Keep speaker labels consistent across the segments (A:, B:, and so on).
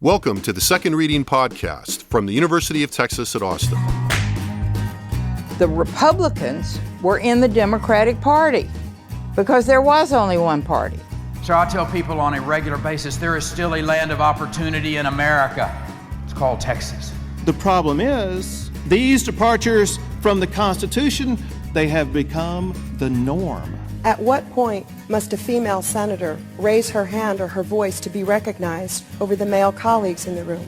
A: Welcome to the Second Reading Podcast from the University of Texas at Austin.
B: The Republicans were in the Democratic Party because there was only one party.
C: So I tell people on a regular basis, there is still a land of opportunity in America. It's called Texas.
D: The problem is, these departures from the Constitution, they have become the norm.
E: At what point must a female senator raise her hand or her voice to be recognized over the male colleagues in the room?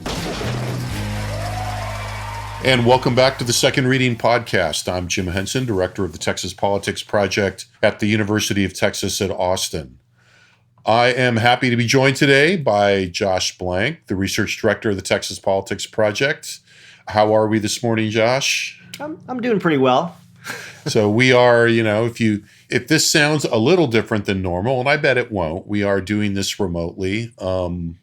A: And welcome back to the Second Reading Podcast. I'm Jim Henson, Director of the Texas Politics Project at the University of Texas at Austin. I am happy to be joined today by Josh Blank, the Research Director of the Texas Politics Project. How are we this morning, Josh?
F: I'm doing pretty well.
A: So we are, if this sounds a little different than normal, and I bet it won't, we are doing this remotely for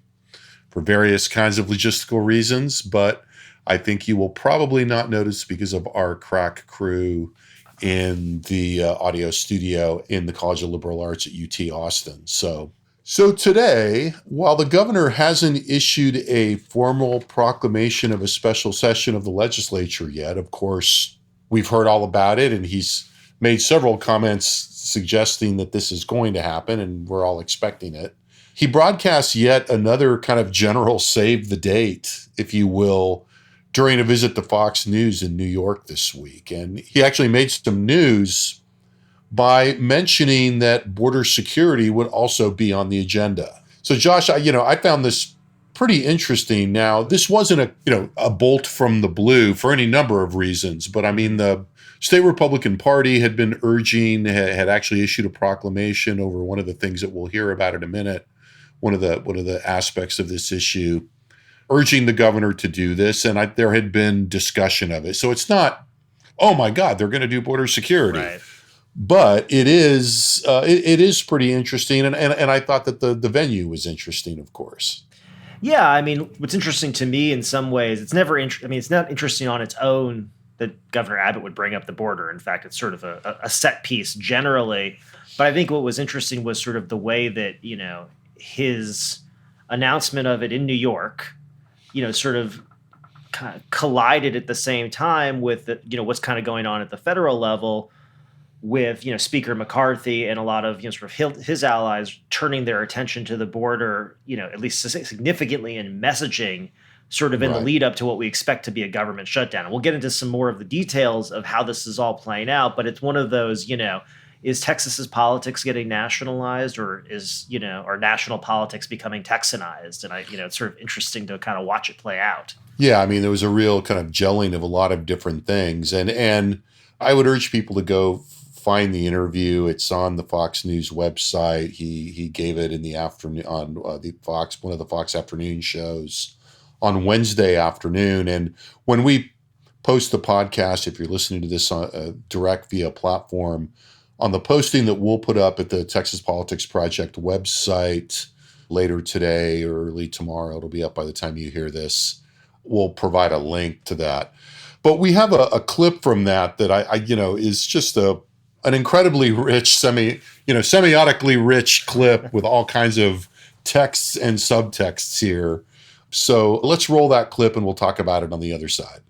A: various kinds of logistical reasons, but I think you will probably not notice because of our crack crew in the audio studio in the College of Liberal Arts at UT Austin. So today, while the governor hasn't issued a formal proclamation of a special session of the legislature yet, of course, we've heard all about it, and he's made several comments suggesting that this is going to happen, and we're all expecting it. He broadcast yet another kind of general save the date, if you will, during a visit to Fox News in New York this week. And he actually made some news by mentioning that border security would also be on the agenda. So, Josh, I found this pretty interesting. Now, this wasn't a bolt from the blue for any number of reasons, but I mean, the state Republican Party had been urging, had actually issued a proclamation over one of the things that we'll hear about in a minute, one of the aspects of this issue, urging the governor to do this, and there had been discussion of it. So it's not, oh my God, they're going to do border security.
F: Right.
A: But it is pretty interesting, and I thought that the venue was interesting, of course.
F: Yeah, I mean, what's interesting to me in some ways, it's not interesting on its own that Governor Abbott would bring up the border. In fact, it's sort of a set piece generally. But I think what was interesting was sort of the way that, his announcement of it in New York, sort of kind of collided at the same time with, what's kind of going on at the federal level with, Speaker McCarthy and a lot of, sort of his allies turning their attention to the border, at least significantly in messaging, sort of in the lead up to what we expect to be a government shutdown. And we'll get into some more of the details of how this is all playing out, but it's one of those, is Texas's politics getting nationalized, or are national politics becoming Texanized? And it's sort of interesting to kind of watch it play out.
A: Yeah, I mean, there was a real kind of gelling of a lot of different things. And I would urge people to go find the interview. It's on the Fox News website. He gave it in the afternoon on one of the Fox afternoon shows on Wednesday afternoon. And when we post the podcast, if you're listening to this on direct via platform, on the posting that we'll put up at the Texas Politics Project website later today or early tomorrow, it'll be up by the time you hear this, we'll provide a link to that. But we have a clip from that I is just an incredibly rich, semiotically rich clip with all kinds of texts and subtexts here. So let's roll that clip and we'll talk about it on the other side.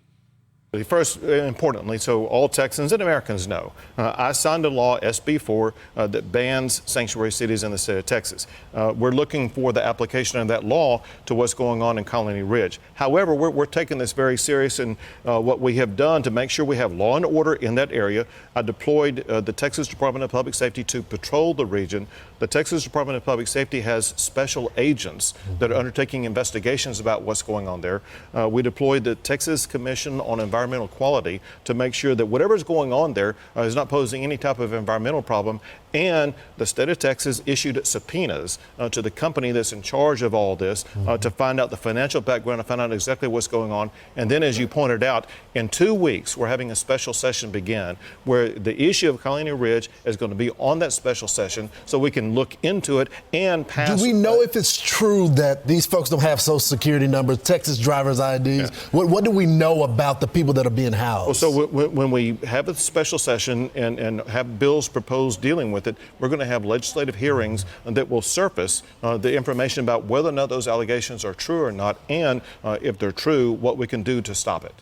D: First, importantly, so all Texans and Americans know, I signed a law, SB 4, that bans sanctuary cities in the state of Texas. We're looking for the application of that law to what's going on in Colony Ridge. However, we're taking this very serious, and what we have done to make sure we have law and order in that area, I deployed the Texas Department of Public Safety to patrol the region. The Texas Department of Public Safety has special agents that are undertaking investigations about what's going on there. We deployed the Texas Commission on Environmental Quality to make sure that whatever's going on there is not posing any type of environmental problem. And the state of Texas issued subpoenas to the company that's in charge of all this to find out the financial background, to find out exactly what's going on. And then, as you pointed out, in 2 weeks, we're having a special session begin where the issue of Colony Ridge is going to be on that special session so we can look into it and pass.
G: Do we know if it's true that these folks don't have Social Security numbers, Texas driver's IDs? Yeah. What do we know about the people people that are being housed?
D: Well, so when we have a special session and have bills proposed dealing with it, we're going to have legislative hearings that will surface the information about whether or not those allegations are true or not, and if they're true, what we can do to stop it.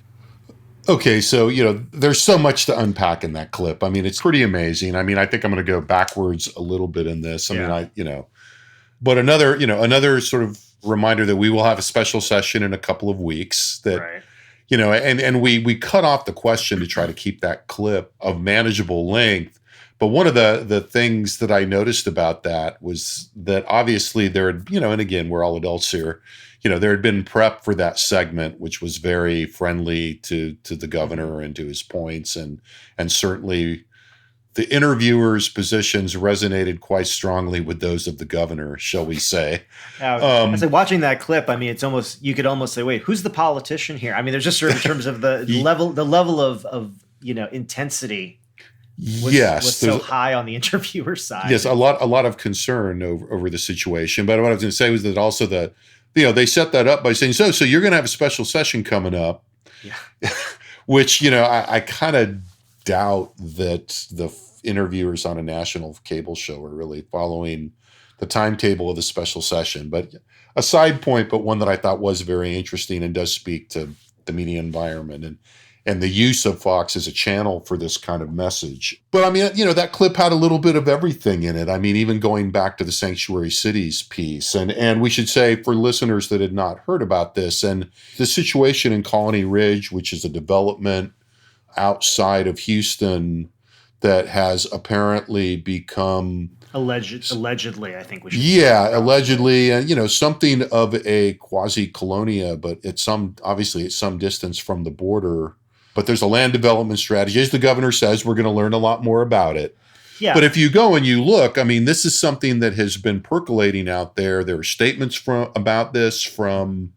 A: Okay, so, there's so much to unpack in that clip. I mean, it's pretty amazing. I mean, I think I'm going to go backwards a little bit in this. But another sort of reminder that we will have a special session in a couple of weeks that,
F: Right.
A: And we cut off the question to try to keep that clip of manageable length. But one of the things that I noticed about that was that obviously there had, and again, we're all adults here, there had been prep for that segment, which was very friendly to the governor and to his points. And certainly the interviewers' positions resonated quite strongly with those of the governor, shall we say.
F: I say, watching that clip, I mean, it's almost, you could almost say, wait, who's the politician here? I mean, there's just sort of in terms of the level of intensity was so high on the interviewer side.
A: Yes, a lot of concern over the situation. But what I was going to say was that also they set that up by saying, so you're going to have a special session coming up, which, I kind of doubt that the interviewers on a national cable show are really following the timetable of the special session. But a side point, but one that I thought was very interesting and does speak to the media environment and the use of Fox as a channel for this kind of message. But I mean, that clip had a little bit of everything in it. I mean, even going back to the sanctuary cities piece. And we should say for listeners that had not heard about this, and the situation in Colony Ridge, which is a development outside of Houston that has apparently become
F: allegedly, I think we should.
A: Yeah, allegedly, and something of a quasi-colonia, but it's some distance from the border. But there's a land development strategy. As the governor says, we're going to learn a lot more about it.
F: Yeah.
A: But if you go and you look, I mean, this is something that has been percolating out there. There are statements about this from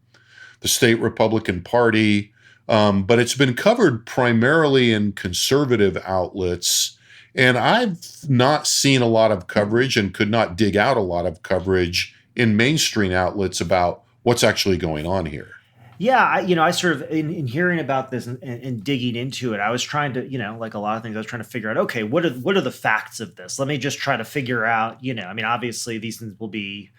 A: the state Republican Party, but it's been covered primarily in conservative outlets. And I've not seen a lot of coverage and could not dig out a lot of coverage in mainstream outlets about what's actually going on here.
F: Yeah, I sort of, in hearing about this and digging into it, I was trying to, like a lot of things, I was trying to figure out, okay, what are the facts of this? Let me just try to figure out, I mean, obviously these things will be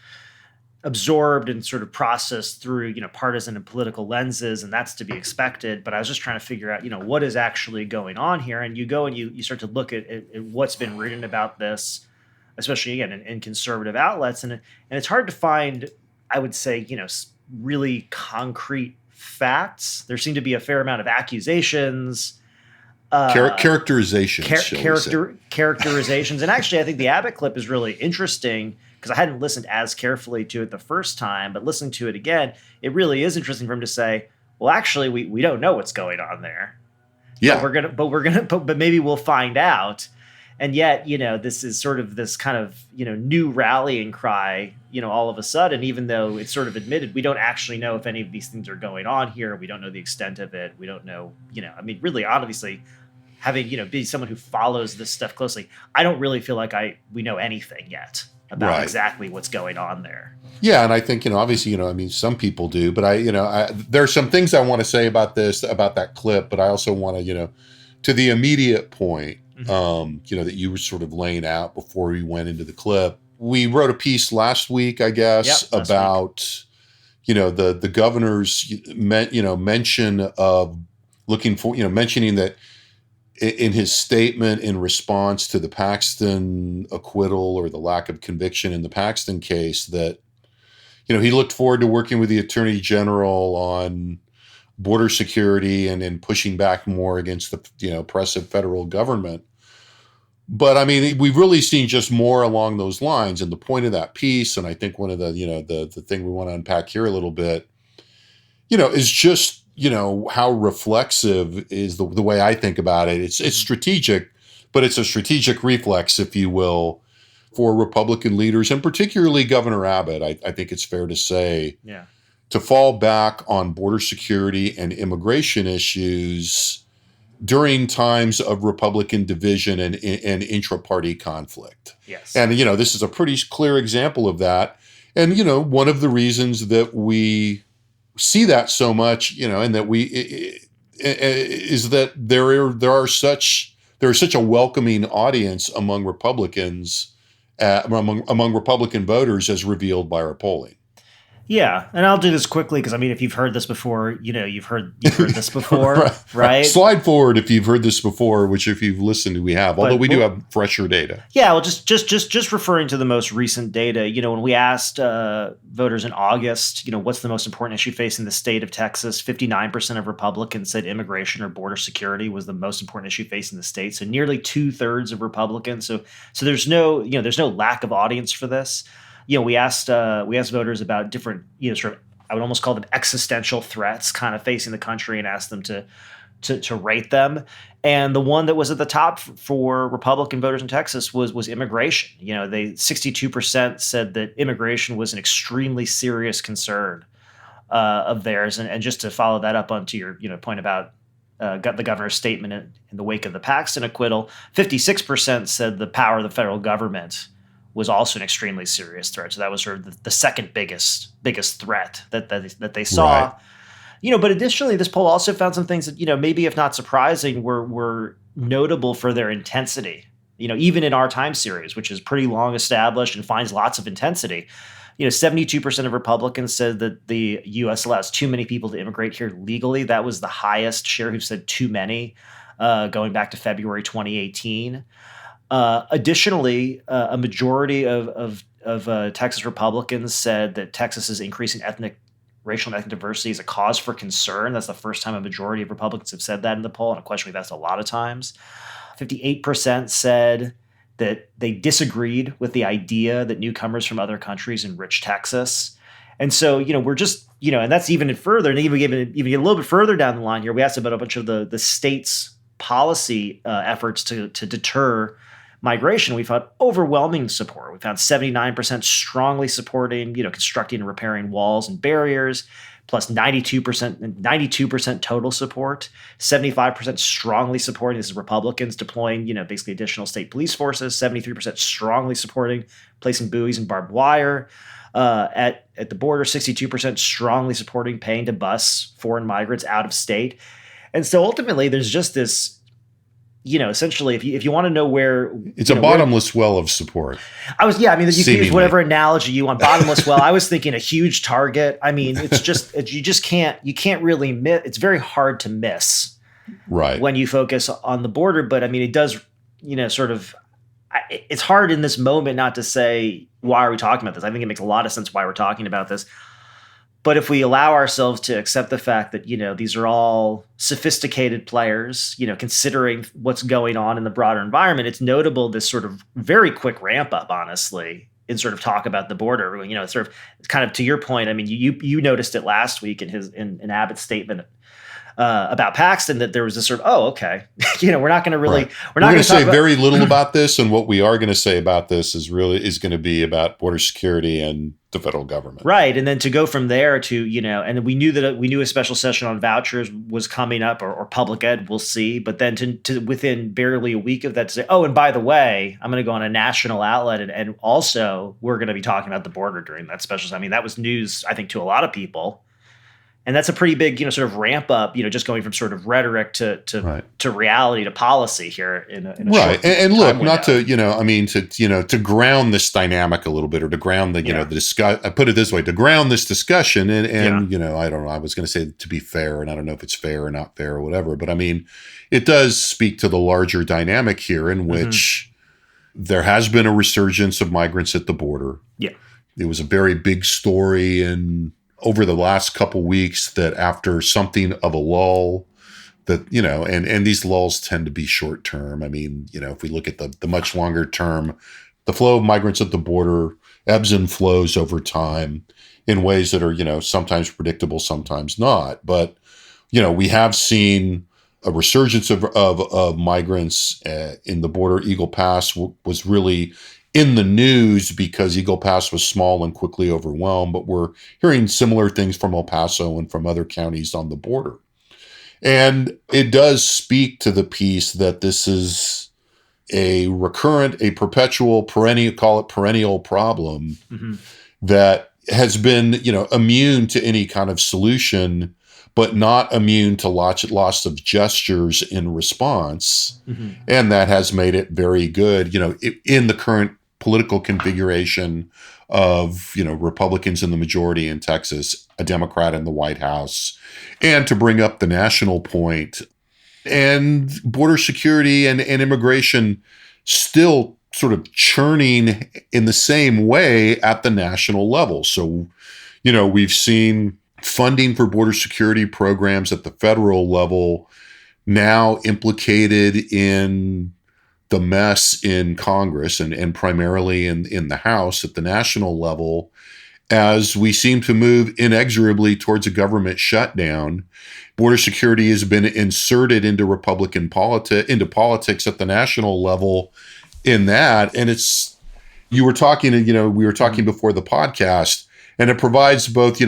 F: absorbed and sort of processed through, partisan and political lenses, and that's to be expected. But I was just trying to figure out, what is actually going on here. And you go and you start to look at what's been written about this, especially again in conservative outlets, and it's hard to find, I would say, really concrete facts. There seem to be a fair amount of accusations,
A: characterizations,
F: characterizations. And actually, I think the Abbott clip is really interesting because I hadn't listened as carefully to it the first time, but listening to it again, it really is interesting for him to say, well, actually, we don't know what's going on there.
A: Yeah,
F: but maybe we'll find out. And yet, this is sort of this kind of, new rallying cry, all of a sudden, even though it's sort of admitted, we don't actually know if any of these things are going on here. We don't know the extent of it. We don't know, I mean, really, obviously, having, be someone who follows this stuff closely, I don't really feel like we know anything yet about exactly what's going on there.
A: Yeah, and I think, obviously, I mean, some people do, but there are some things I want to say about that clip, but I also want to, to the immediate point, that you were sort of laying out before we went into the clip. We wrote a piece last week, I guess, about, the governor's, mention of looking for, mentioning that in his statement in response to the Paxton acquittal or the lack of conviction in the Paxton case that, he looked forward to working with the Attorney General on border security and pushing back more against the, oppressive federal government. But I mean, we've really seen just more along those lines. And the point of that piece, and I think one of the, the thing we want to unpack here a little bit, is just, how reflexive is the way I think about it. It's strategic, but it's a strategic reflex, if you will, for Republican leaders and particularly Governor Abbott. I think it's fair to say, to fall back on border security and immigration issues during times of Republican division and intra-party conflict.
F: Yes.
A: And, this is a pretty clear example of that. And, one of the reasons that we see that so much, and that is that there's such a welcoming audience among Republicans, among Republican voters, as revealed by our polling.
F: Yeah, and I'll do this quickly because, I mean, if you've heard this before, you've heard this before, right?
A: Slide forward if you've heard this before, which if you've listened, we have. Although we do have fresher data. Yeah,
F: well, just referring to the most recent data, when we asked voters in August, what's the most important issue facing the state of Texas, 59% of Republicans said immigration or border security was the most important issue facing the state. So nearly 2/3 of Republicans. So there's no lack of audience for this. We asked voters about different, sort of, I would almost call them existential threats kind of facing the country, and asked them to rate them. And the one that was at the top for Republican voters in Texas was immigration. 62% said that immigration was an extremely serious concern of theirs. And just to follow that up onto your point about the governor's statement in the wake of the Paxton acquittal, 56% said the power of the federal government was also an extremely serious threat. So that was sort of the second biggest threat that they saw. Right. But additionally, this poll also found some things that, maybe if not surprising, were notable for their intensity. Even in our time series, which is pretty long established and finds lots of intensity. 72% of Republicans said that the U.S. allows too many people to immigrate here legally. That was the highest share who said too many, going back to February 2018. Additionally, a majority of Texas Republicans said that Texas's increasing racial and ethnic diversity is a cause for concern. That's the first time a majority of Republicans have said that in the poll, and a question we've asked a lot of times. 58% said that they disagreed with the idea that newcomers from other countries enrich Texas. And so, we're just, and that's even further, and even get a little bit further down the line here, we asked about a bunch of the state's policy efforts to deter migration. We found overwhelming support. We found 79% strongly supporting, constructing and repairing walls and barriers, plus 92% total support, 75% strongly supporting, this is Republicans deploying, basically additional state police forces, 73% strongly supporting placing buoys and barbed wire at the border, 62% strongly supporting paying to bus foreign migrants out of state. And so ultimately there's just this, essentially, if you want to know where
A: it's a bottomless well of support.
F: You can use whatever analogy you want. Bottomless well. I was thinking a huge target. I mean, it's just you can't really miss. It's very hard to miss,
A: right,
F: when you focus on the border. But I mean, it does, it's hard in this moment not to say, why are we talking about this? I think it makes a lot of sense why we're talking about this. But if we allow ourselves to accept the fact that, these are all sophisticated players, considering what's going on in the broader environment, it's notable this sort of very quick ramp up, honestly, in sort of talk about the border. Sort of kind of to your point. I mean, you noticed it last week in Abbott's statement about Paxton, that there was this sort of, okay, we're not going to really,
A: right. We're going to say very little about this, and what we are going to say about this is going to be about border security and the federal government.
F: Right. And then to go from there to, and we knew a special session on vouchers was coming up, or public ed, we'll see. But then to within barely a week of that to say, and by the way, I'm going to go on a national outlet and also we're going to be talking about the border during that special. I mean, that was news, I think, to a lot of people. And that's a pretty big, sort of ramp up, just going from sort of rhetoric to reality to policy here in a
A: right. And look, not to, to ground this dynamic a little bit, or to ground the, the discuss. I put it this way, to ground this discussion, and I don't know. I was going to say to be fair, and I don't know if it's fair or not fair or whatever, but I mean, it does speak to the larger dynamic here, in which there has been a resurgence of migrants at the border.
F: Yeah,
A: it was a very big story over the last couple weeks, that after something of a lull, that, and these lulls tend to be short term. I mean, if we look at the much longer term, the flow of migrants at the border ebbs and flows over time in ways that are, sometimes predictable, sometimes not. But, we have seen a resurgence of migrants in the border. Eagle Pass was really in the news because Eagle Pass was small and quickly overwhelmed, but we're hearing similar things from El Paso and from other counties on the border. And it does speak to the piece that this is a perpetual, perennial problem that has been, immune to any kind of solution, but not immune to loss of gestures in response. And that has made it very good, in the current political configuration of, Republicans in the majority in Texas, a Democrat in the White House. And to bring up the national point, and border security and immigration still sort of churning in the same way at the national level. So, we've seen funding for border security programs at the federal level now implicated in the mess in Congress and primarily in the House at the national level, as we seem to move inexorably towards a government shutdown. Border security has been inserted into Republican politics at the national level in that. And we were talking before the podcast, and it provides both,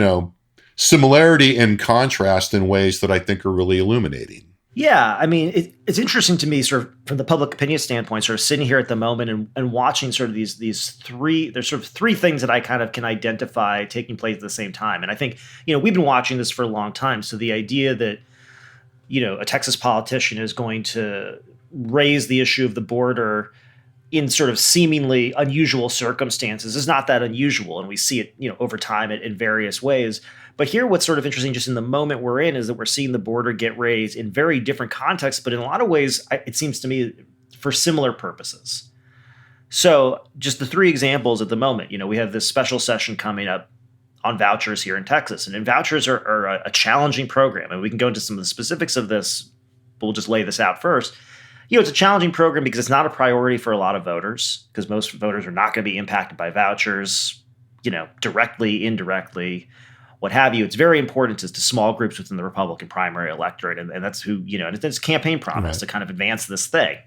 A: similarity and contrast in ways that I think are really illuminating.
F: Yeah, I mean, it's interesting to me, sort of from the public opinion standpoint, sort of sitting here at the moment and watching sort of there's sort of three things that I kind of can identify taking place at the same time. And I think, we've been watching this for a long time. So the idea that, a Texas politician is going to raise the issue of the border in sort of seemingly unusual circumstances is not that unusual. And we see it, over time in various ways. But here, what's sort of interesting just in the moment we're in is that we're seeing the border get raised in very different contexts, but in a lot of ways, it seems to me, for similar purposes. So just the three examples at the moment, we have this special session coming up on vouchers here in Texas. And vouchers are a challenging program. And we can go into some of the specifics of this, but we'll just lay this out first. It's a challenging program because it's not a priority for a lot of voters, because most voters are not going to be impacted by vouchers, directly, indirectly, what have you. It's very important to small groups within the Republican primary electorate. And that's who, and it's a campaign promise to kind of advance this thing.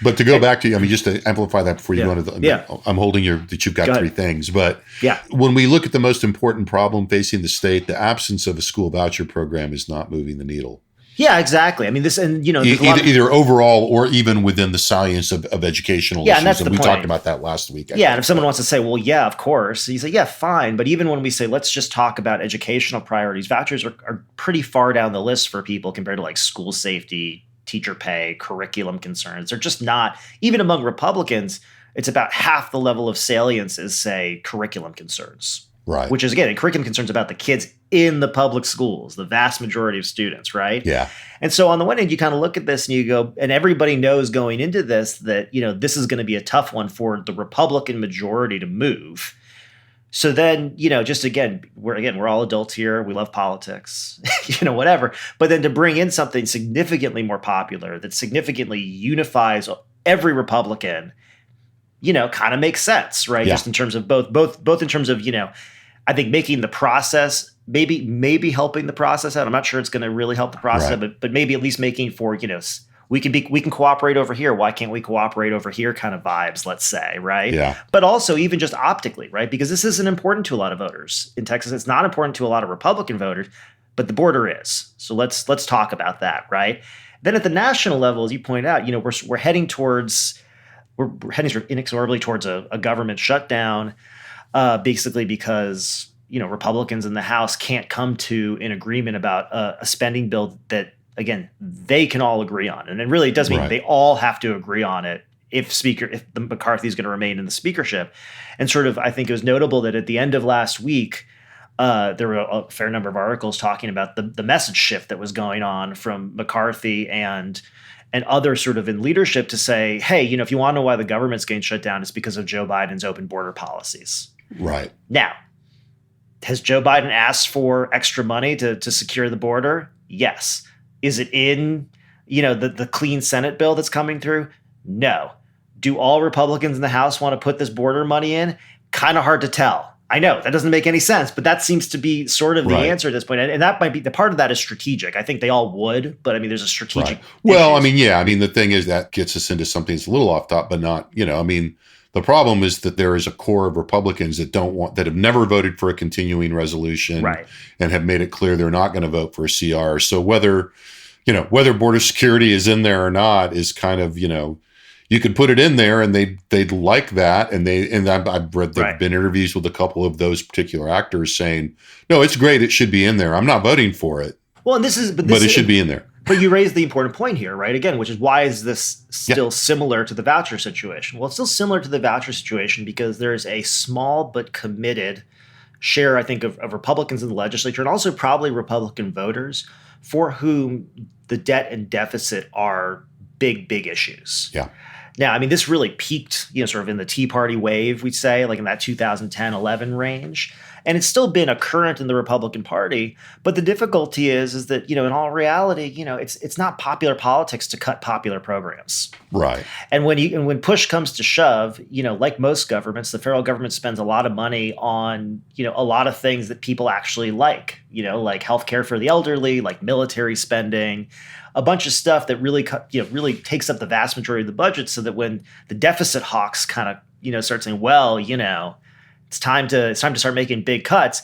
A: But to go back to, just to amplify that before you go into I'm holding that you've got three things. But when we look at the most important problem facing the state, the absence of a school voucher program is not moving the needle.
F: Yeah, exactly. I mean, this, and
A: either overall or even within the science of educational issues.
F: And that's the point.
A: We talked about that last week.
F: And if someone wants to say, well, yeah, of course, you say, yeah, fine. But even when we say, let's just talk about educational priorities, vouchers are pretty far down the list for people compared to like school safety, teacher pay, curriculum concerns. They're just not, even among Republicans, it's about half the level of salience as, say, curriculum concerns.
A: Right.
F: Which is, again, curriculum concerns about the kids in the public schools, the vast majority of students, right?
A: Yeah.
F: And so on the one hand, you kind of look at this and you go, and everybody knows going into this that, this is going to be a tough one for the Republican majority to move. So then, just we're all adults here. We love politics, whatever. But then to bring in something significantly more popular that significantly unifies every Republican, kind of makes sense, right?
A: Yeah.
F: Just in terms of both in terms of, I think making the process, maybe helping the process out. I'm not sure it's going to really help the process, but maybe at least making for, we can cooperate over here. Why can't we cooperate over here kind of vibes, let's say, right?
A: Yeah.
F: But also even just optically, right? Because this isn't important to a lot of voters in Texas. It's not important to a lot of Republican voters, but the border is. So let's talk about that, right? Then at the national level, as you point out, we're heading inexorably towards a government shutdown, basically because Republicans in the House can't come to an agreement about a spending bill that, again, they can all agree on. And it really does mean they all have to agree on it if the McCarthy is going to remain in the speakership. And sort of, I think it was notable that at the end of last week, there were a fair number of articles talking about the message shift that was going on from McCarthy and others sort of in leadership to say, hey, if you want to know why the government's getting shut down, it's because of Joe Biden's open border policies.
A: Right.
F: Now, has Joe Biden asked for extra money to secure the border? Yes. Is it in, the clean Senate bill that's coming through? No. Do all Republicans in the House want to put this border money in? Kind of hard to tell. I know that doesn't make any sense, but that seems to be sort of the answer at this point. And that might be the part of that is strategic. I think they all would, but there's a strategic.
A: Right. Well, the thing is that gets us into something that's a little off top, but not, the problem is that there is a core of Republicans that that have never voted for a continuing resolution and have made it clear they're not going to vote for a CR. So whether border security is in there or not is kind of, you could put it in there and they'd like that. And I've read there've been interviews with a couple of those particular actors saying, no, it's great. It should be in there. I'm not voting for it.
F: Well, and this is,
A: but it should be in there.
F: But you raised the important point here, right? Again, which is why is this still similar to the voucher situation? Well, it's still similar to the voucher situation because there's a small but committed share, I think, of Republicans in the legislature and also probably Republican voters for whom the debt and deficit are big, big issues.
A: Yeah.
F: Now, I mean, this really peaked, sort of in the Tea Party wave, we'd say, like in that 2010-11 range. And it's still been a current in the Republican Party. But the difficulty is that, in all reality, it's not popular politics to cut popular programs.
A: Right.
F: And when push comes to shove, like most governments, the federal government spends a lot of money on, a lot of things that people actually like healthcare for the elderly, like military spending, a bunch of stuff that really takes up the vast majority of the budget, so that when the deficit hawks kind of, start saying, well, it's time to start making big cuts.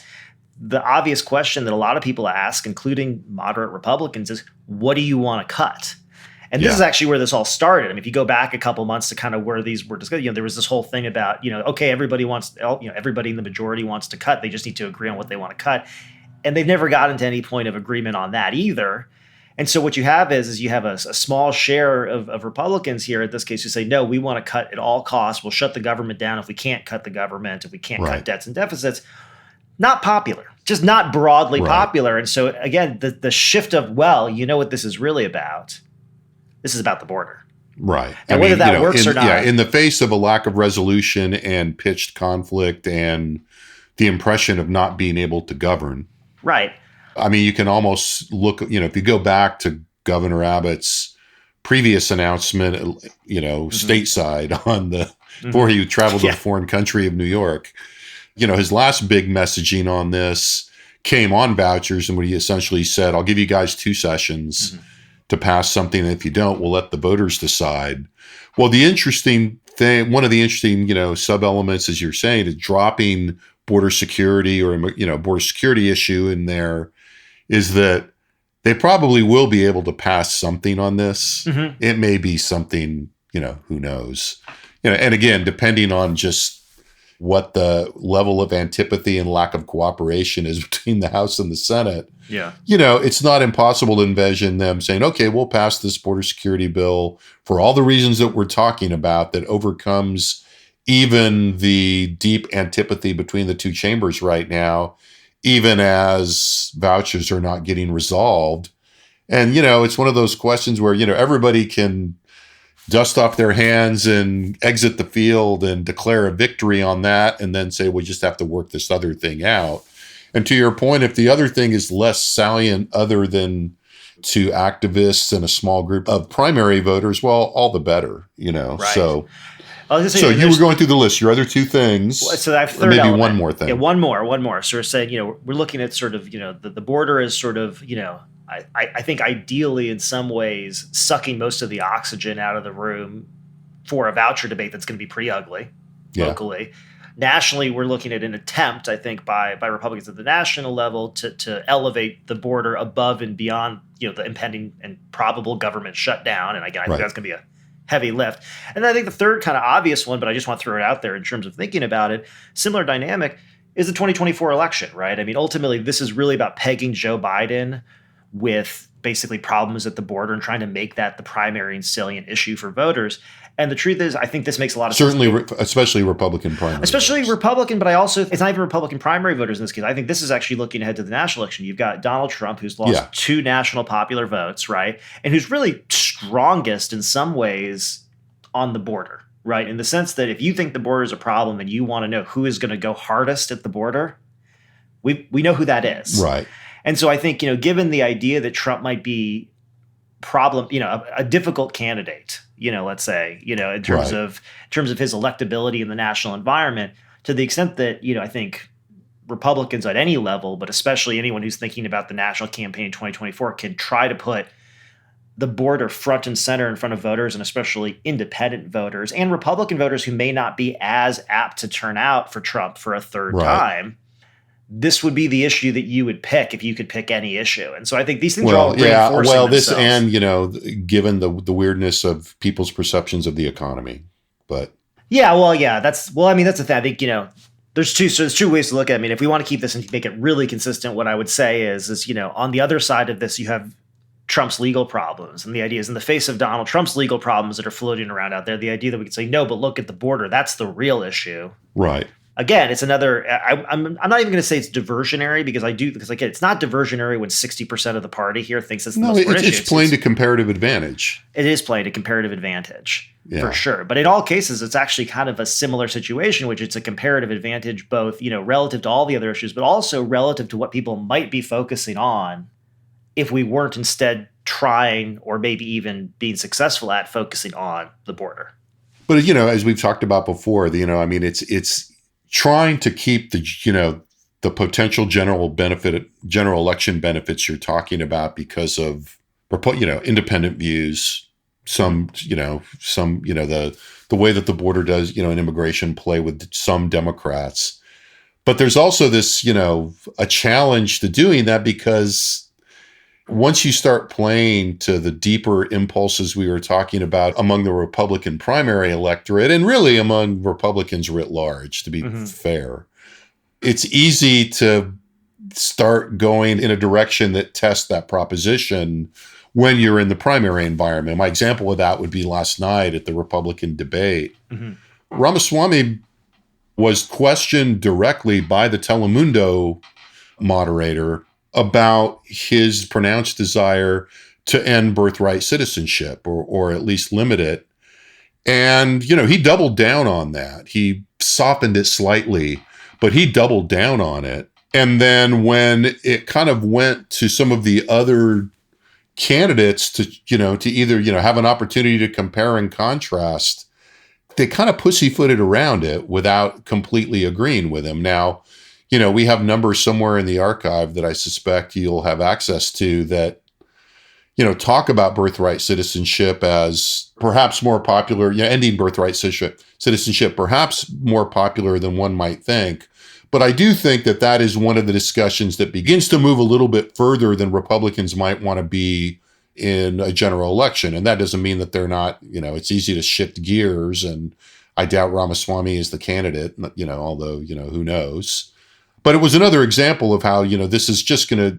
F: The obvious question that a lot of people ask, including moderate Republicans, is what do you want to cut? And this is actually where this all started. I mean, if you go back a couple months to kind of where these were discussed, there was this whole thing about, okay, everybody in the majority wants to cut. They just need to agree on what they want to cut. And they've never gotten to any point of agreement on that either. And so what you have is you have a small share of Republicans here, in this case, who say, no, we want to cut at all costs. We'll shut the government down if we can't cut the government, if we can't cut debts and deficits. Not popular, just not broadly popular. And so, again, the shift of, well, what this is really about? This is about the border.
A: Right.
F: And whether that works or not.
A: Yeah, in the face of a lack of resolution and pitched conflict and the impression of not being able to govern.
F: Right.
A: I mean, you can almost look, if you go back to Governor Abbott's previous announcement, stateside on before he traveled to the foreign country of New York, his last big messaging on this came on vouchers, and what he essentially said, I'll give you guys 2 sessions to pass something. And if you don't, we'll let the voters decide. Well, the interesting thing, one of the interesting, sub-elements, as you're saying, is dropping border security or, border security issue in there, is that they probably will be able to pass something on this. Mm-hmm. It may be something, who knows, and again, depending on just what the level of antipathy and lack of cooperation is between the House and the Senate.
F: Yeah.
A: It's not impossible to envision them saying, okay, we'll pass this border security bill for all the reasons that we're talking about that overcomes even the deep antipathy between the 2 chambers right now, even as vouchers are not getting resolved. And, it's one of those questions where, everybody can dust off their hands and exit the field and declare a victory on that and then say, we just have to work this other thing out. And to your point, if the other thing is less salient other than to activists and a small group of primary voters, well, all the better, Right. So you were going through the list, your other 2 things.
F: So I have third
A: maybe
F: element.
A: one more thing.
F: Yeah, one more. So we're saying, we're looking at sort of, the border is sort of, I think ideally in some ways sucking most of the oxygen out of the room for a voucher debate that's going to be pretty ugly locally. Nationally, we're looking at an attempt, I think, by Republicans at the national level to elevate the border above and beyond, the impending and probable government shutdown. And again, I think that's going to be a heavy lift. And then I think the third kind of obvious one, but I just want to throw it out there in terms of thinking about it, similar dynamic, is the 2024 election, right? I mean, ultimately, this is really about pegging Joe Biden with basically problems at the border and trying to make that the primary and salient issue for voters. And the truth is, I think this makes a lot of sense.
A: Certainly, especially Republican primary voters.
F: Republican, but I also, it's not even Republican primary voters in this case. I think this is actually looking ahead to the national election. You've got Donald Trump, who's lost 2 national popular votes, right? And who's really strongest in some ways on the border, right? In the sense that if you think the border is a problem and you want to know who is going to go hardest at the border, we know who that is.
A: Right.
F: And so I think, given the idea that Trump might be a difficult candidate, let's say, in terms of his electability in the national environment, to the extent that, I think Republicans at any level, but especially anyone who's thinking about the national campaign in 2024, can try to put the border front and center in front of voters, and especially independent voters and Republican voters who may not be as apt to turn out for Trump for a third time. This would be the issue that you would pick if you could pick any issue. And so I think these things are all reinforcing themselves.
A: And, given the weirdness of people's perceptions of the economy. But
F: that's the thing. I think, the There's two ways to look at it. I mean, if we want to keep this and make it really consistent, what I would say is on the other side of this, you have Trump's legal problems. And the idea is in the face of Donald Trump's legal problems that are floating around out there, the idea that we could say, no, but look at the border. That's the real issue.
A: Right.
F: Again, it's another, I'm not even going to say it's diversionary because again, it's not diversionary when 60% of the party here thinks it's the most important issue.
A: It's playing to comparative advantage.
F: It is playing to comparative advantage
A: Yeah.
F: for sure. But in all cases, it's actually kind of a similar situation, which it's a comparative advantage, both, relative to all the other issues, but also relative to what people might be focusing on if we weren't instead trying or maybe even being successful at focusing on the border.
A: But, as we've talked about before, it's trying to keep the potential general election benefits you're talking about because of, independent views, the way that the border does, in immigration play with some Democrats. But there's also this, a challenge to doing that because once you start playing to the deeper impulses we were talking about among the Republican primary electorate and really among Republicans writ large, to be fair, it's easy to start going in a direction that tests that proposition when you're in the primary environment. My example of that would be last night at the Republican debate. Ramaswamy was questioned directly by the Telemundo moderator about his pronounced desire to end birthright citizenship or at least limit it. And, he doubled down on that. He softened it slightly, but he doubled down on it. And then when it kind of went to some of the other candidates to either, have an opportunity to compare and contrast, they kind of pussyfooted around it without completely agreeing with him. Now, we have numbers somewhere in the archive that I suspect you'll have access to that, talk about birthright citizenship as perhaps more popular, ending birthright citizenship, perhaps more popular than one might think. But I do think that is one of the discussions that begins to move a little bit further than Republicans might want to be in a general election. And that doesn't mean that they're not, it's easy to shift gears. And I doubt Ramaswamy is the candidate, although, who knows. But it was another example of how, this is going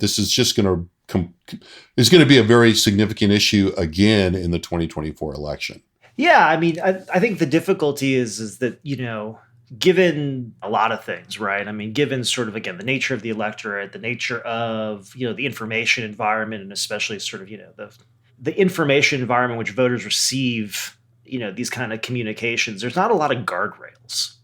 A: to be a very significant issue again in the 2024 election.
F: Yeah, I mean, I think the difficulty is that, given a lot of things, right? I mean, given sort of, again, the nature of the electorate, the nature of, the information environment, and especially sort of, the information environment which voters receive, these kind of communications, there's not a lot of guardrails.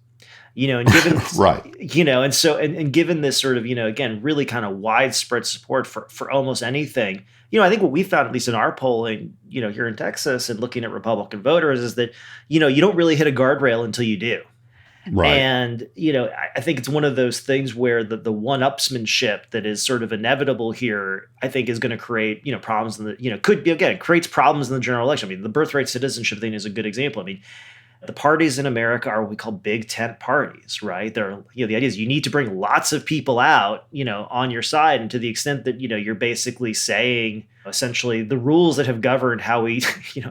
F: And given
A: right,
F: and given this sort of, again, really kind of widespread support for almost anything, I think what we found, at least in our polling, here in Texas and looking at Republican voters, is that, you don't really hit a guardrail until you do.
A: Right.
F: And, I think it's one of those things where the one-upsmanship that is sort of inevitable here, I think is going to create, problems in the, creates problems in the general election. I mean, the birthright citizenship thing is a good example. I mean, the parties in America are what we call big tent parties, right? They're, the idea is you need to bring lots of people out, on your side. And to the extent that, you're basically saying essentially the rules that have governed how we,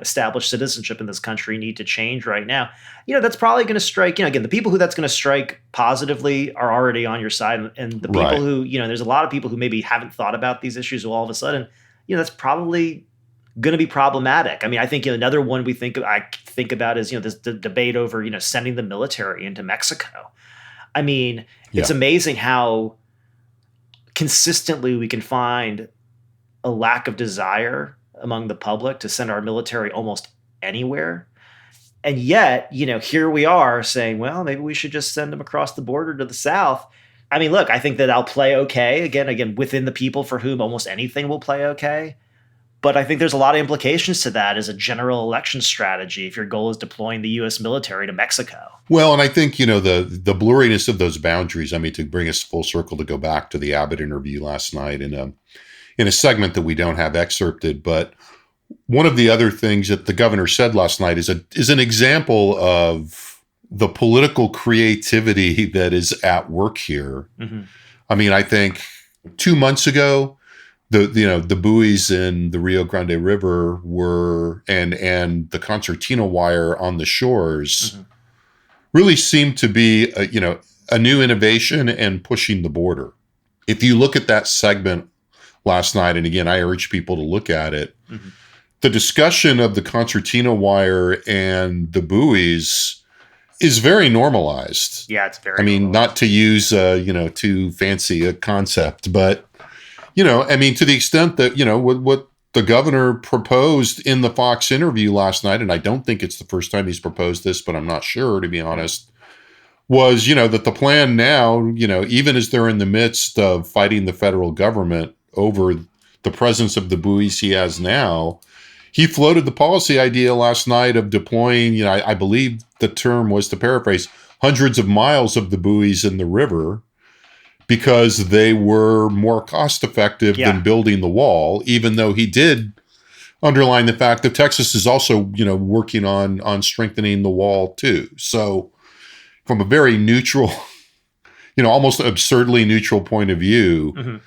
F: establish citizenship in this country need to change right now, that's probably going to strike, again, the people who that's going to strike positively are already on your side. And the people
A: right.
F: who, there's a lot of people who maybe haven't thought about these issues who all of a sudden, that's probably going to be problematic. I mean, I think another one I think about is this debate over sending the military into Mexico. I mean, it's amazing how consistently we can find a lack of desire among the public to send our military almost anywhere. And yet, here we are saying, well, maybe we should just send them across the border to the south. I mean, look, I think that I'll play okay. Again, within the people for whom almost anything will play okay. But I think there's a lot of implications to that as a general election strategy if your goal is deploying the U.S. military to Mexico.
A: Well, and I think, the blurriness of those boundaries, I mean, to bring us full circle, to go back to the Abbott interview last night in a segment that we don't have excerpted, but one of the other things that the governor said last night is an example of the political creativity that is at work here. Mm-hmm. I mean, I think 2 months ago, the buoys in the Rio Grande River were and the concertina wire on the shores really seemed to be a new innovation and pushing the border. If you look at that segment last night, and again, I urge people to look at it, the discussion of the concertina wire and the buoys is very normalized.
F: Yeah, it's very.
A: I mean, not to use too fancy a concept, but I mean, to the extent that what the governor proposed in the Fox interview last night, and I don't think it's the first time he's proposed this, but I'm not sure, to be honest, was that the plan now, even as they're in the midst of fighting the federal government over the presence of the buoys he has now, he floated the policy idea last night of deploying, I believe the term was, to paraphrase, hundreds of miles of the buoys in the river because they were more cost effective than building the wall, even though he did underline the fact that Texas is also, working on strengthening the wall too. So from a very neutral, almost absurdly neutral point of view,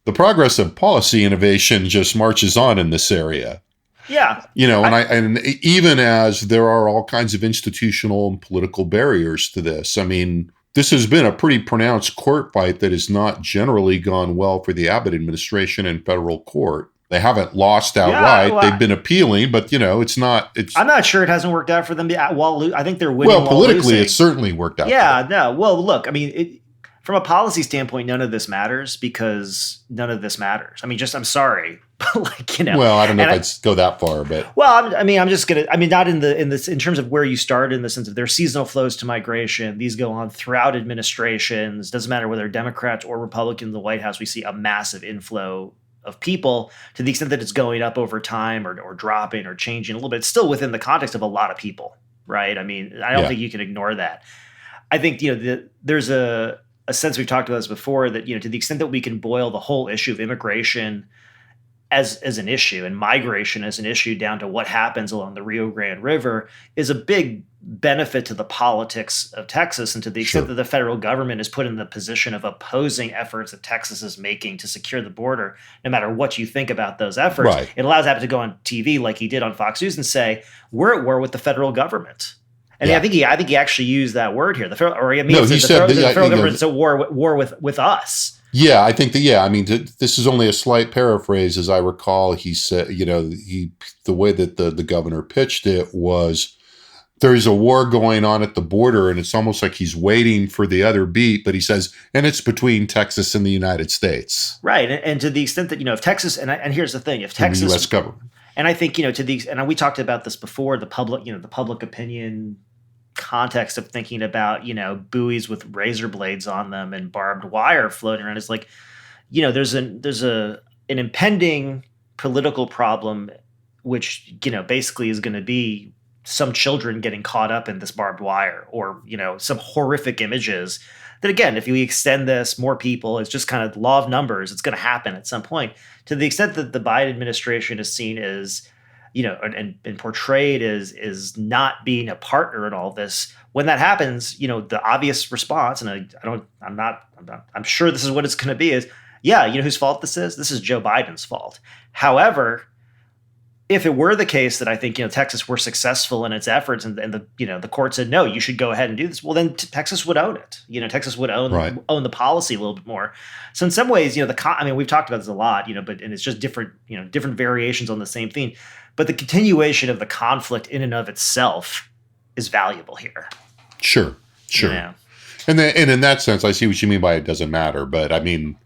A: the progress of policy innovation just marches on in this area.
F: Yeah.
A: And even as there are all kinds of institutional and political barriers to this, I mean, this has been a pretty pronounced court fight that has not generally gone well for the Abbott administration in federal court. They haven't lost outright. They've been appealing, but it's not. I'm
F: not sure it hasn't worked out for them. I think they're winning.
A: Well, politically, it certainly worked out.
F: Yeah, no. Well, look, I mean, from a policy standpoint, none of this matters because none of this matters. I mean, I'm sorry, but
A: Well, I don't know if I'd go that far, but
F: not in terms of where you start, in the sense of their seasonal flows to migration. These go on throughout administrations. Doesn't matter whether Democrats or Republicans in the White House. We see a massive inflow of people. To the extent that it's going up over time or dropping or changing a little bit, it's still within the context of a lot of people, right? I mean, I don't think you can ignore that. I think there's a sense, we've talked about this before, that to the extent that we can boil the whole issue of immigration as an issue and migration as an issue down to what happens along the Rio Grande River is a big benefit to the politics of Texas, and to the extent that the federal government is put in the position of opposing efforts that Texas is making to secure the border, no matter what you think about those efforts, it allows Abbott to go on TV like he did on Fox News and say, we're at war with the federal government. And I think he actually used that word here. The federal government's at war with us.
A: Yeah, I think I mean, this is only a slight paraphrase, as I recall. He said, the way that the governor pitched it was, there's a war going on at the border, and it's almost like he's waiting for the other beat. But he says, and it's between Texas and the United States,
F: right? And to the extent that if Texas, and here's the thing, if Texas,
A: and the U.S. government,
F: and I think and we talked about this before, the public opinion context of thinking about buoys with razor blades on them and barbed wire floating around is like, there's an impending political problem, which basically is going to be some children getting caught up in this barbed wire, or some horrific images that, again, if we extend this, more people, it's just kind of law of numbers, it's going to happen at some point. To the extent that the Biden administration is seen as and portrayed as not being a partner in all this, when that happens, the obvious response, and I'm sure this is what it's going to be, is, whose fault this is? This is Joe Biden's fault. However, if it were the case that I think Texas were successful in its efforts, and the court said, no, you should go ahead and do this, well, then Texas would own it. Texas would own the policy a little bit more. So in some ways, we've talked about this a lot, and it's just different variations on the same theme. But the continuation of the conflict in and of itself is valuable here.
A: Sure.
F: Yeah.
A: And in that sense, I see what you mean by it doesn't matter. But I mean,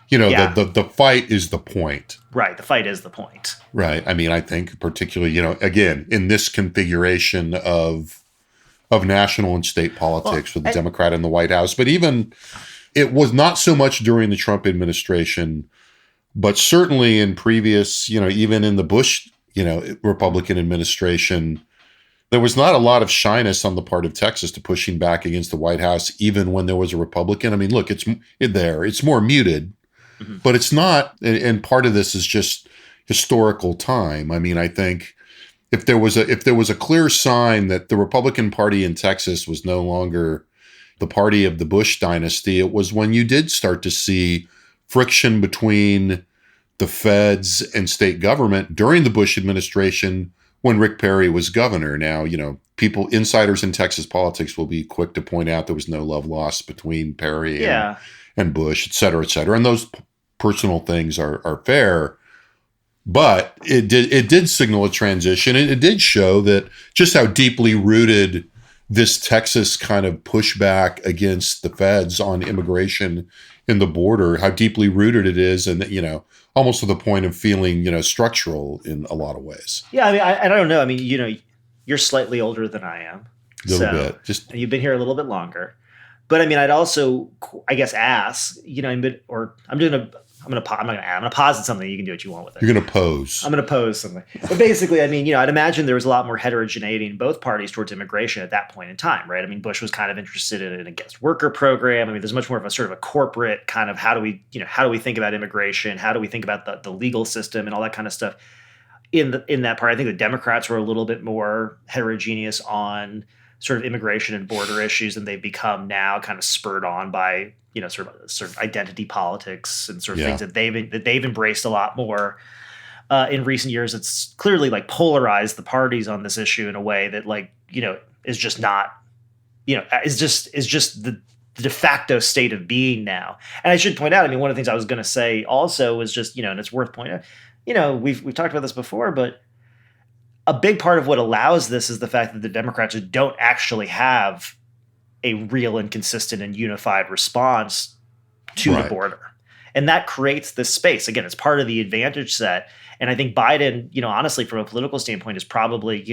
A: the fight is the point.
F: Right. The fight is the point.
A: Right. I mean, I think particularly, again, in this configuration of national and state politics with the Democrat in the White House, but even it was not so much during the Trump administration, but certainly in previous, even in the Bush Republican administration, there was not a lot of shyness on the part of Texas to pushing back against the White House, even when there was a Republican. I mean, look, it's more muted, but it's not. And part of this is just historical time. I mean, I think if there was a clear sign that the Republican Party in Texas was no longer the party of the Bush dynasty, it was when you did start to see friction between the feds and state government during the Bush administration when Rick Perry was governor. Now, people, insiders in Texas politics will be quick to point out there was no love lost between Perry and Bush, et cetera, et cetera. And those personal things are fair. But it did signal a transition. It did show that just how deeply rooted this Texas kind of pushback against the feds on immigration in the border, how deeply rooted it is, and almost to the point of feeling structural in a lot of ways.
F: Yeah, I mean, I don't know. I mean, you're slightly older than I am.
A: A little bit. Just
F: you've been here a little bit longer. But I mean, I'd also, I guess, ask, I'm going to posit something. You can do what you want with it.
A: You're going to pose.
F: I'm going to pose something. But basically, I mean, I'd imagine there was a lot more heterogeneity in both parties towards immigration at that point in time, right? I mean, Bush was kind of interested in a guest worker program. I mean, there's much more of a sort of a corporate kind of how do we think about immigration? How do we think about the legal system and all that kind of stuff in that part? I think the Democrats were a little bit more heterogeneous on sort of immigration and border issues than they've become now, kind of spurred on by sort of identity politics and sort of things that they've embraced a lot more in recent years. It's clearly like polarized the parties on this issue in a way that is just not is just the de facto state of being now. And I should point out, I mean, one of the things I was going to say also was just and it's worth pointing out. We've talked about this before, but a big part of what allows this is the fact that the Democrats don't actually have a real and consistent and unified response to the border. And that creates this space. Again, it's part of the advantage set. And I think Biden, honestly, from a political standpoint, is probably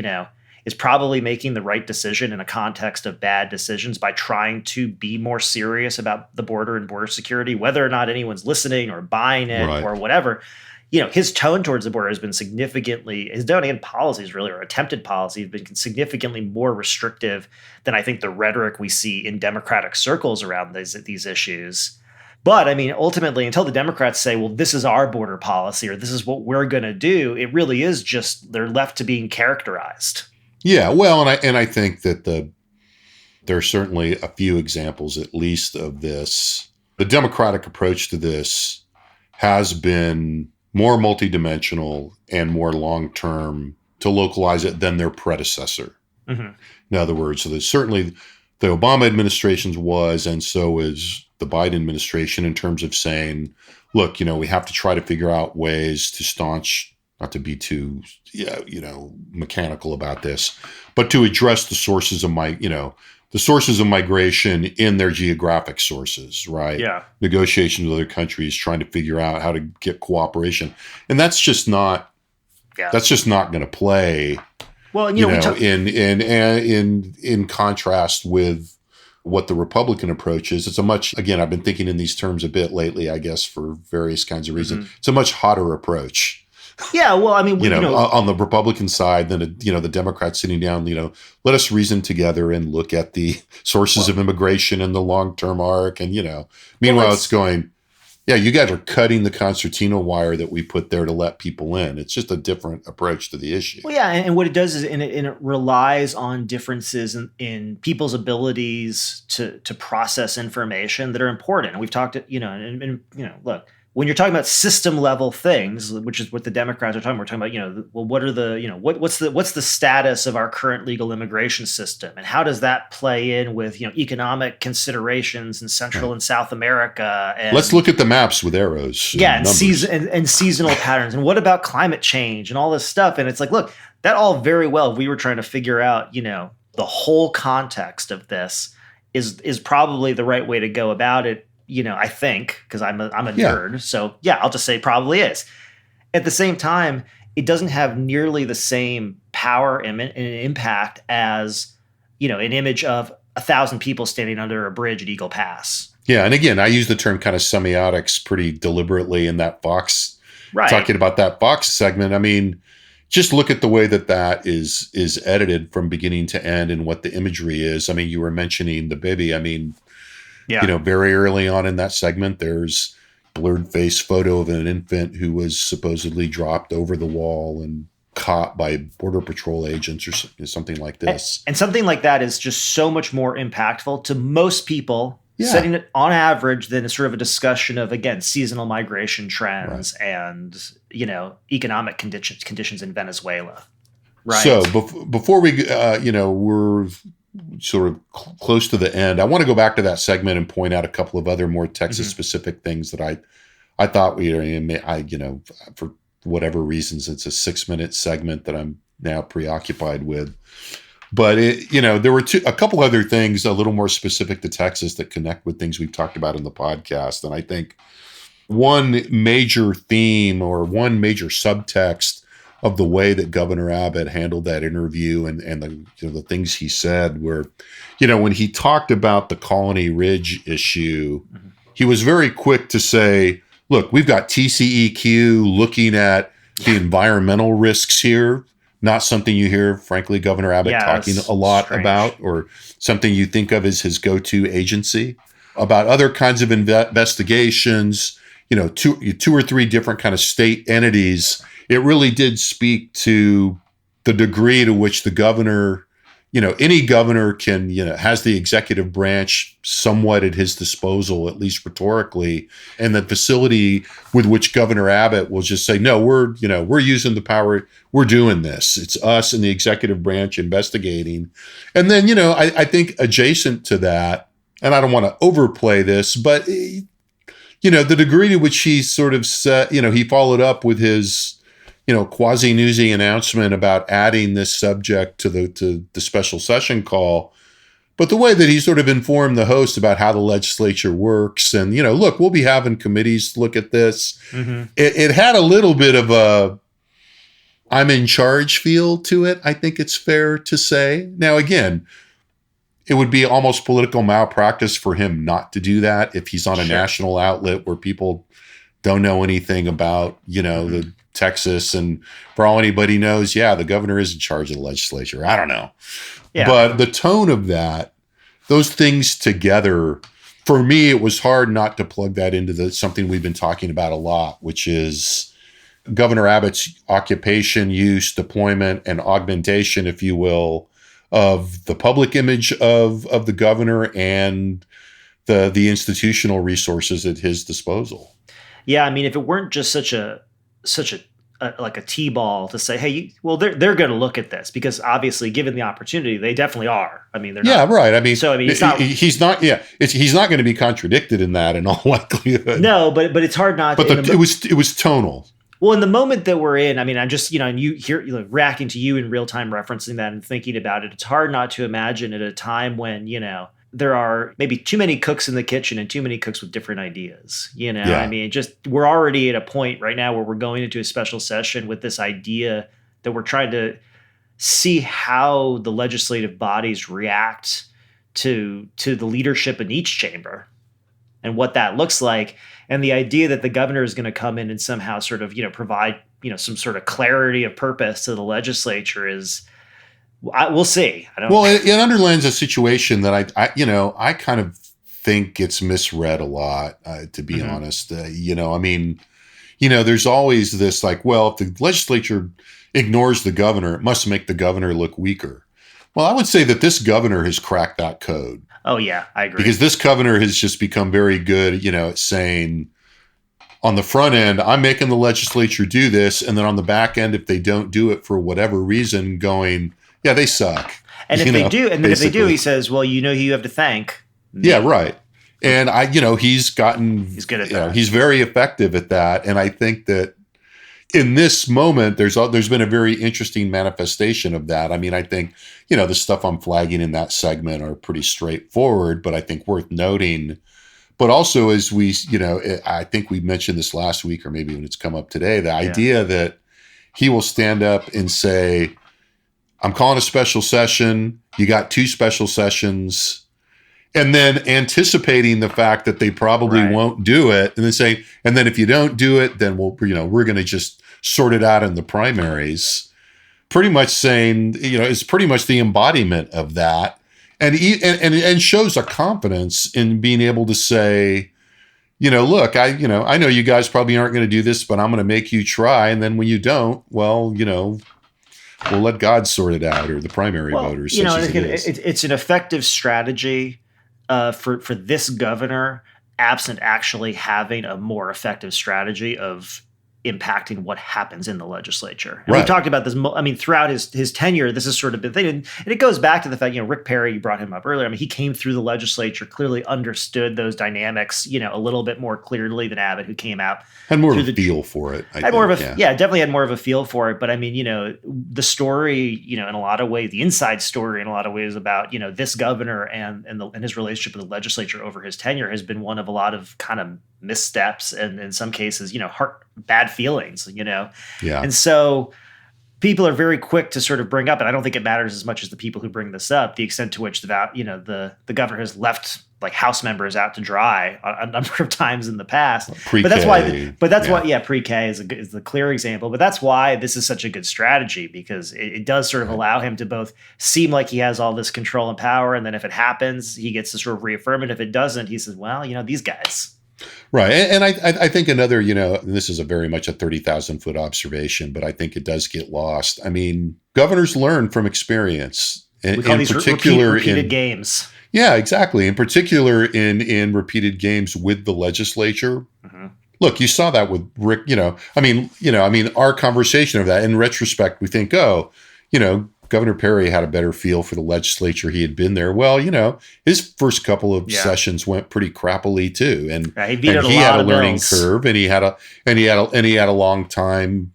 F: making the right decision in a context of bad decisions by trying to be more serious about the border and border security, whether or not anyone's listening or buying it or whatever. His tone towards the border has been his tone and policies really, or attempted policy, have been significantly more restrictive than I think the rhetoric we see in Democratic circles around these issues. But I mean, ultimately, until the Democrats say, well, this is our border policy or this is what we're going to do, it really is just they're left to being characterized.
A: Yeah, well, and I think that there are certainly a few examples, at least, of this. The Democratic approach to this has been more multidimensional and more long-term to localize it than their predecessor. Mm-hmm. In other words, so there's certainly the Obama administration's was, and so is the Biden administration in terms of saying, look, we have to try to figure out ways to staunch, not to be too, mechanical about this, but to address the sources of migration in their geographic sources, right? Yeah. Negotiations with other countries, trying to figure out how to get cooperation. And that's just not going to play, well, in contrast with what the Republican approach is. It's I've been thinking in these terms a bit lately, I guess, for various kinds of reasons. Mm-hmm. It's a much hotter approach.
F: Yeah, well, I mean,
A: on the Republican side, than the Democrats sitting down, let us reason together and look at the sources of immigration and the long-term arc. And, meanwhile, it's going, you guys are cutting the concertina wire that we put there to let people in. It's just a different approach to the issue.
F: Well, yeah, and what it does is, it relies on differences in people's abilities to process information that are important. And we've talked, look. When you're talking about system level things, which is what the Democrats are talking, we're talking about, well, what are the, what's the status of our current legal immigration system, and how does that play in with, economic considerations in Central and South America? And
A: let's look at the maps with arrows.
F: Yeah, and seasonal patterns, and what about climate change and all this stuff? And it's like, look, that all very well. If we were trying to figure out, the whole context of this is probably the right way to go about it. I think, because I'm a nerd. So I'll just say probably is. At the same time, it doesn't have nearly the same power and impact as, an image of 1,000 people standing under a bridge at Eagle Pass.
A: Yeah. And again, I use the term kind of semiotics pretty deliberately in that Fox, talking about that Fox segment. I mean, just look at the way that is edited from beginning to end and what the imagery is. I mean, you were mentioning the baby. I mean, very early on in that segment, there's blurred face photo of an infant who was supposedly dropped over the wall and caught by Border Patrol agents or something like this.
F: And something like that is just so much more impactful to most people, setting it on average, than sort of a discussion of, again, seasonal migration trends and, economic conditions in Venezuela. Right.
A: So before we, we're sort of close to the end. I want to go back to that segment and point out a couple of other more Texas-specific things that I thought for whatever reasons, it's a 6-minute segment that I'm now preoccupied with. But there were a couple other things a little more specific to Texas that connect with things we've talked about in the podcast, and I think one major theme or one major subtext of the way that Governor Abbott handled that interview and the things he said were, when he talked about the Colony Ridge issue, he was very quick to say, look, we've got TCEQ looking at the environmental risks here, not something you hear, frankly, Governor Abbott talking a lot about, or something you think of as his go-to agency, about other kinds of investigations, two or three different kind of state entities. It really did speak to the degree to which the governor, any governor can, has the executive branch somewhat at his disposal, at least rhetorically, and the facility with which Governor Abbott will just say, no, we're using the power, we're doing this. It's us and the executive branch investigating. And then, I think adjacent to that, and I don't want to overplay this, but, the degree to which he sort of said, he followed up with his, quasi-newsy announcement about adding this subject to the special session call. But the way that he sort of informed the host about how the legislature works and, look, we'll be having committees look at this. It had a little bit of a I'm in charge feel to it, I think it's fair to say. Now, again, it would be almost political malpractice for him not to do that if he's on a national outlet where people don't know anything about, the Texas. And for all anybody knows, the governor is in charge of the legislature. I don't know. Yeah. But the tone of that, those things together, for me, it was hard not to plug that into something we've been talking about a lot, which is Governor Abbott's occupation, use, deployment, and augmentation, if you will, of the public image of the governor and the institutional resources at his disposal.
F: Yeah, I mean, if it weren't just such a like a T-ball to say, hey, they're going to look at this because obviously, given the opportunity, they definitely are. I mean, they're not. Yeah,
A: right. I mean,
F: he's not
A: going to be contradicted in that in all likelihood.
F: No, but it's hard not.
A: But it was tonal.
F: Well, in the moment that we're in, I mean, I'm just, and you hear reacting to you in real time, referencing that and thinking about it. It's hard not to imagine at a time when, there are maybe too many cooks in the kitchen and too many cooks with different ideas. I mean, we're already at a point right now where we're going into a special session with this idea that we're trying to see how the legislative bodies react to the leadership in each chamber and what that looks like. And the idea that the governor is going to come in and somehow sort of, provide, some sort of clarity of purpose to the legislature is, we'll see.
A: It underlines a situation that I kind of think gets misread a lot, to be honest. I mean, there's always this like, well, if the legislature ignores the governor, it must make the governor look weaker. Well, I would say that this governor has cracked that code.
F: Oh, yeah, I agree.
A: Because this governor has just become very good, at saying on the front end, I'm making the legislature do this. And then on the back end, if they don't do it for whatever reason, going, yeah, they suck.
F: And if they do, and then if they do, he says, well, who you have to thank. Me.
A: Yeah, right. And he's good at that. He's very effective at that. And I think that in this moment, there's been a very interesting manifestation of that. I mean, I think, the stuff I'm flagging in that segment are pretty straightforward, but I think worth noting. But also, as we, I think we mentioned this last week, or maybe when it's come up today, the idea that he will stand up and say, I'm calling a special session. You got 2 special sessions. And then anticipating the fact that they probably won't do it. And then saying, and then if you don't do it, then we're going to just sort it out in the primaries. Pretty much saying, it's pretty much the embodiment of that. And shows a confidence in being able to say, look, I know you guys probably aren't going to do this, but I'm going to make you try. And then when you don't, well, we'll let God sort it out, or the primary voters.
F: It's an effective strategy for this governor, absent actually having a more effective strategy of impacting what happens in the legislature. And
A: Right.
F: we've talked about this, throughout his tenure, this has sort of been the thing. And it goes back to the fact, Rick Perry, you brought him up earlier. He came through the legislature, clearly understood those dynamics, a little bit more clearly than Abbott, who came out.
A: Had more of a feel for it.
F: Definitely had more of a feel for it. But the story, in a lot of ways, the inside story in a lot of ways about, this governor and his relationship with the legislature over his tenure has been one of a lot of kind of missteps and in some cases, bad feelings, Yeah. And so people are very quick to sort of bring up, and I don't think it matters as much as the people who bring this up, the extent to which the governor has left like House members out to dry a number of times in the past.
A: Pre-K,
F: pre-K is the clear example. But that's why this is such a good strategy, because it does sort of allow him to both seem like he has all this control and power, and then if it happens, he gets to sort of reaffirm it. If it doesn't, he says, well, these guys.
A: Right. And I think another, and this is a very much a 30,000 foot observation, but I think it does get lost. Governors learn from experience.
F: We call these repeated games.
A: Yeah, exactly. In particular, in repeated games with the legislature. Mm-hmm. Look, you saw that with Rick, our conversation of that in retrospect, we think, Governor Perry had a better feel for the legislature. He had been there. Well, his first couple of sessions went pretty crappily too, and he had a learning curve, and he had a long time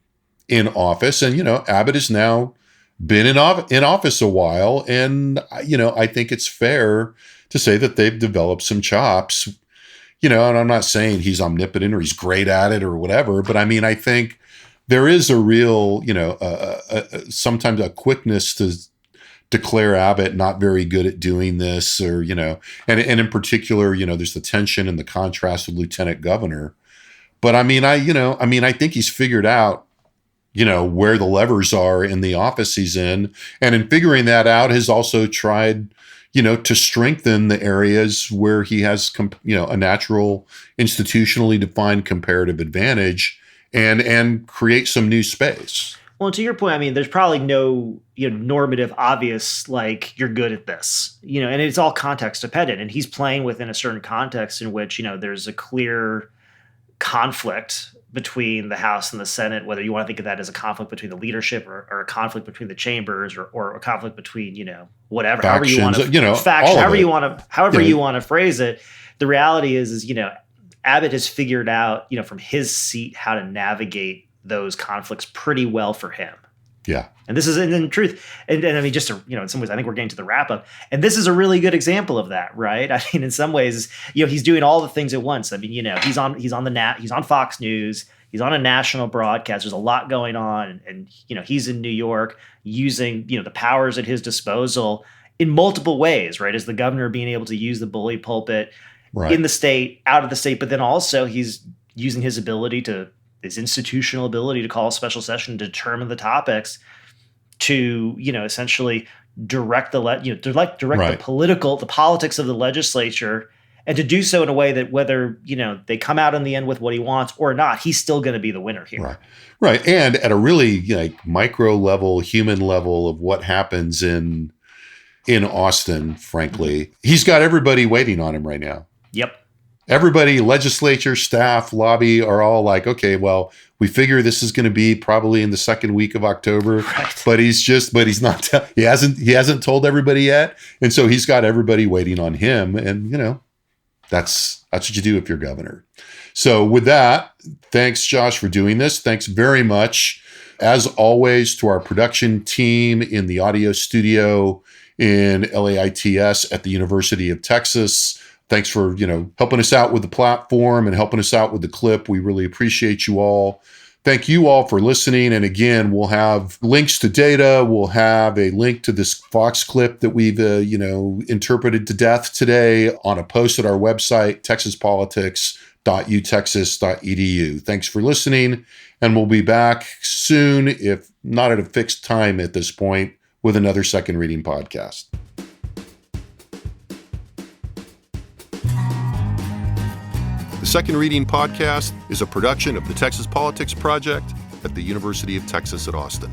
A: in office. And Abbott has now been in office a while, and I think it's fair to say that they've developed some chops. And I'm not saying he's omnipotent or he's great at it or whatever, but I think there is a real, sometimes a quickness to declare Abbott not very good at doing this, or, and in particular, there's the tension and the contrast with Lieutenant Governor. But I think he's figured out, where the levers are in the office he's in. And in figuring that out, has also tried, to strengthen the areas where he has, a natural institutionally defined comparative advantage, and create some new space.
F: Well, to your point, there's probably no normative obvious, like, you're good at this, and it's all context dependent. And he's playing within a certain context in which, there's a clear conflict between the House and the Senate, whether you want to think of that as a conflict between the leadership or a conflict between the chambers or a conflict between, whatever,
A: factions,
F: however you want to phrase it. The reality is, Abbott has figured out, from his seat, how to navigate those conflicts pretty well for him.
A: Yeah.
F: And this is in truth. And just to, in some ways, I think we're getting to the wrap up. And this is a really good example of that, right? In some ways, he's doing all the things at once. He's on Fox News. He's on a national broadcast. There's a lot going on. And he's in New York using, the powers at his disposal in multiple ways, right? As the governor, being able to use the bully pulpit in the state, out of the state, but then also he's using his institutional ability to call a special session to determine the topics, to essentially direct the the politics of the legislature, and to do so in a way that whether they come out in the end with what he wants or not, he's still going to be the winner here.
A: Right, and at a really micro level, human level of what happens in Austin, frankly, he's got everybody waiting on him right now.
F: Yep.
A: Everybody, legislature, staff, lobby, are all like, okay, well, we figure this is going to be probably in the second week of October,
F: right.
A: but he hasn't told everybody yet. And so he's got everybody waiting on him. And, that's what you do if you're governor. So with that, thanks, Josh, for doing this. Thanks very much, as always, to our production team in the audio studio in LAITS at the University of Texas. Thanks for, helping us out with the platform and helping us out with the clip. We really appreciate you all. Thank you all for listening. And again, we'll have links to data. We'll have a link to this Fox clip that we've, interpreted to death today on a post at our website, texaspolitics.utexas.edu. Thanks for listening. And we'll be back soon, if not at a fixed time at this point, with another Second Reading podcast. The Second Reading Podcast is a production of the Texas Politics Project at the University of Texas at Austin.